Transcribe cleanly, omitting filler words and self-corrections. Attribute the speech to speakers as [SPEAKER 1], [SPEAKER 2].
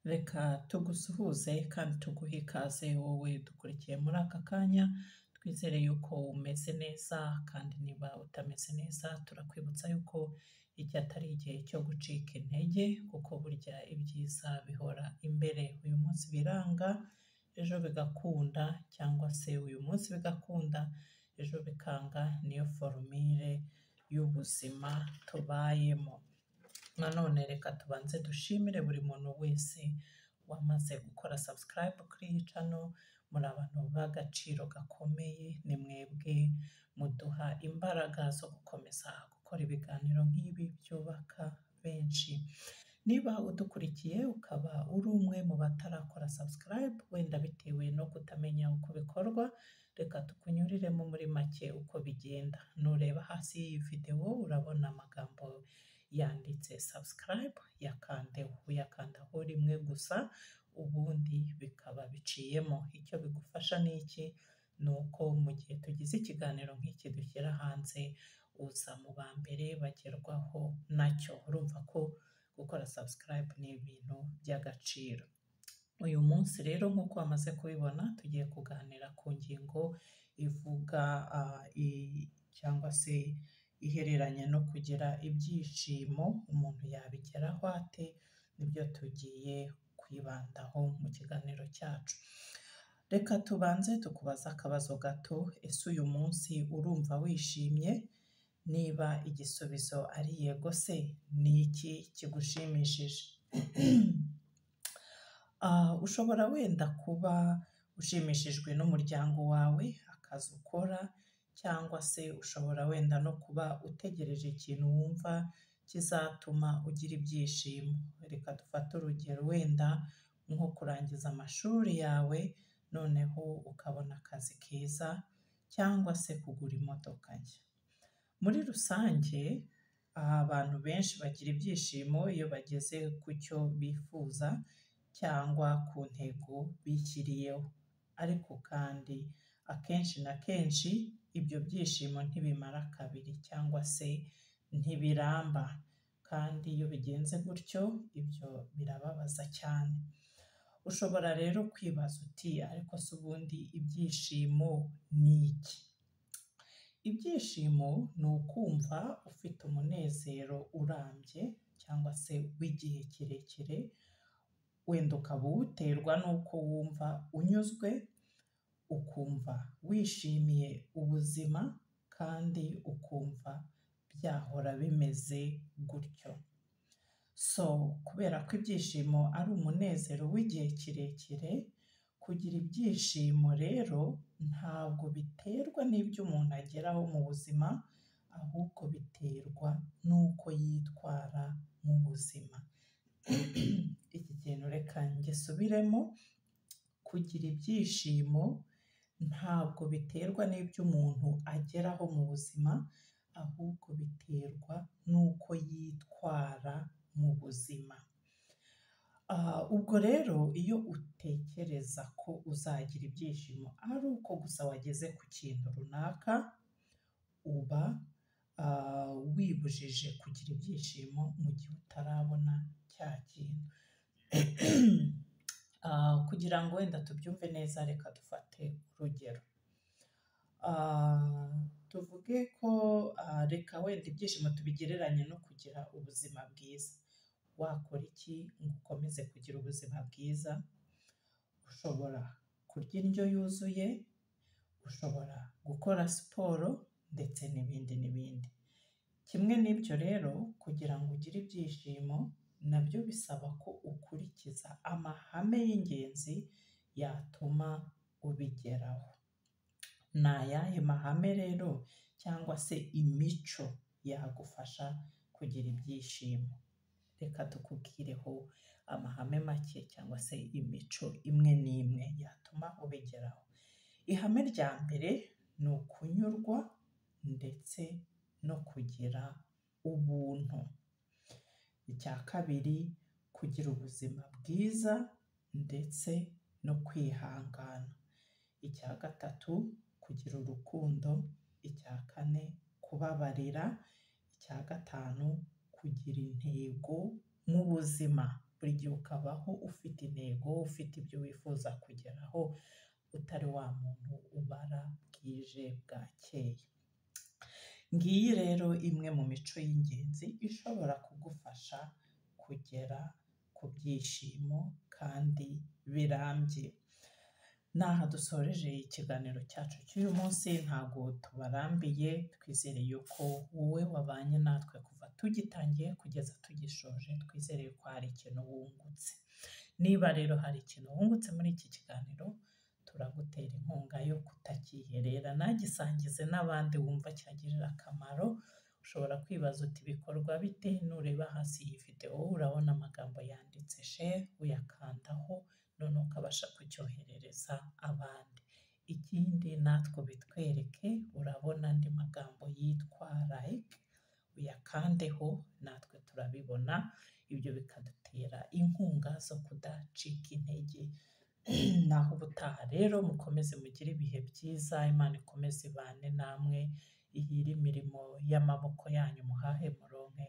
[SPEAKER 1] Reka tugusuhuze kandi tuguhe ikaze wowe dukurikiye muri aka kanya, twizere yuko umeze neza kandi niba utameze neza turakwibutsa yuko iki atari igihe cyo gucika intege kuko burya ibyiza bihora imbere. Uyu munsi biranga, ejo bigakunda cyangwa se uyu munsi bigakunda, ejo bikanga, niyo forumire y'ubuzima tubayemo. Nanone reka tubanze dushimire buri muntu wese wamaze gukora subscribe kuri iyi channel, muri abantu b'agaciro gakomeye, ni mwebwe muduha imbaraga zo gukomeza gukora ibiganiro nk'ibi byubaka benshi. Niba udukurikiye ukaba uri umwe mu batarakora subscribe, wenda bitewe no kutamenya uko bikorwa, reka tukunyuriremo muri make uko bigenda. Nureba hasi y'iyi video urabona amagambo yanditse subscribe, yakandeho, uyakandaho rimwe gusa ubundi bikaba biciyemo. Icyo bigufasha ni iki? Ni uko mu gihe tugize ikiganiro nk'iki dushyira hanze, uza mu ba mbere bagerwaho nacyo. Urumva ko gukora subscribe ni ibintu by'agaciro. Uyu munsi rero nk'uko wamaze kubibona, tugiye kuganira ku ngingo ivuga cyangwa se ihereranye no kugira ibyishimo. Umuntu yabigeraho ate? Nibyo tugiye kwibandaho mu kiganiro cyacu. Reka tubanze tukubaza akabazo gato. Ese uyu munsi urumva wishimye? Niba igisubizo ari yego, se ni iki kigushimishije? Ushobora wenda kuba ushimishijwe n'umuryango wawe, akazi ukora, cyangwa se ushobora wenda no kuba utegereje ikintu wumva kizatuma ugira ibyishimo. Reka dufate urugero, wenda nko kurangiza amashuri yawe, noneho ukabona akazi keza, cyangwa se kugura imodoka nshya. Muri rusange, abantu benshi bagira ibyishimo iyo bageze ku cyo bifuza cyangwa ku ntego bishyiriyeho. Ariko kandi akenshi na kenshi ibyo byishimo ntibimara kabiri cyangwa se ntibiramba, kandi iyo bigenze gutyo ibyo birababaza cyane. Ushobora rero kwibaza uti ariko se ubundi ibyishimo ni iki? Ibyishimo ni ukumva ufite umunezero urambye cyangwa se w'igihe kirekire, wenda ukaba uwuterwa n'uko wumva unyuzwe, ukumva wishimiye ubuzima kandi ukumva byahora bimeze gutyo. Kubera ko ibyishimo ari umunezero w'igihe kirekire, kugira ibyishimo rero ntabwo biterwa n'ibyo umuntu ageraho mu buzima, ahubwo biterwa n'uko yitwara mu buzima. Iki kintu reka ngisubiremo: kugira ibyishimo ntabwo biterwa n'ibyo umuntu ageraho mu buzima, ahubwo biterwa n'uko yitwara mu buzima. Ubwo rero iyo utekereza ko uzagira ibyishimo ari uko gusa wageze ku kintu runaka, uba wibujije kugira ibyishimo mu gihe utarabona cya kintu. Kugira ngo wenda tubyumve neza, reka dufate urugero. Tuvuge ko reka wenda ibyishimo tubigereranye no kugira ubuzima bwiza. Wakora iki ngo ukomeze kugira ubuzima bwiza? Ushobora kurya indyo yuzuye, ushobora gukora siporo, ndetse n'ibindi n'ibindi. Kimwe n'ibyo rero, kugira ngo ugire ibyishimo nabyo bisaba ko ukurikiza amahame y'ingenzi yatuma ubigeraho. Ni ayahe mahame rero cyangwa se imico yagufasha kugira ibyishimo? Reka tukubwireho amahame make cyangwa se imico imwe n'imwe yatuma ubigeraho. Ihame rya mbere ni ukunyurwa ndetse no kugira ubuntu. Icya kabiri, kugira ubuzima bwiza ndetse no kwihangana. Icya gatatu, kugira urukundo. Icya kane, kubabarira. Icya gatanu, kugira intego mu buzima. buri gihe ukabaho ufite intego, ufite ibyo wifuza kugeraho, utari wa muntu ubara bwije bwakeye. Ngiyi rero imwe mu mico y'ingenzi ishobora kugufasha kugera ku byishimo kandi birambye. N'aha dusoreje ikiganiro cyacu cy'uyu munsi, ntabwo tubarambiye, twizere yuko wowe wabanye natwe kuva tugitangiye kugeza tugishoje, twizere ko hari ikintu wungutse. Niba rero hari ikintu wungutse muri iki kiganiro, turagutera inkunga yo kutakiherera, nagisangize n'abandi wumva cyagirira akamaro. Ushobora kwibaza uti bikorwa bite? Nureba hasi iyi video urabona amagambo yanditse share, uyakandaho none ukabasha kucyoherereza abandi. Ikindi natwe bitwereke, urabona andi magambo yitwa like, uyakandeho natwe turabibona, ibyo bikadutera inkunga zo kudacika intege. Naho ubutaha rero mukomeze mugire ibihe byiza, Imana ikomeze ibane namwe, ihire imirimo y'amaboko yanyu, muhahe muronke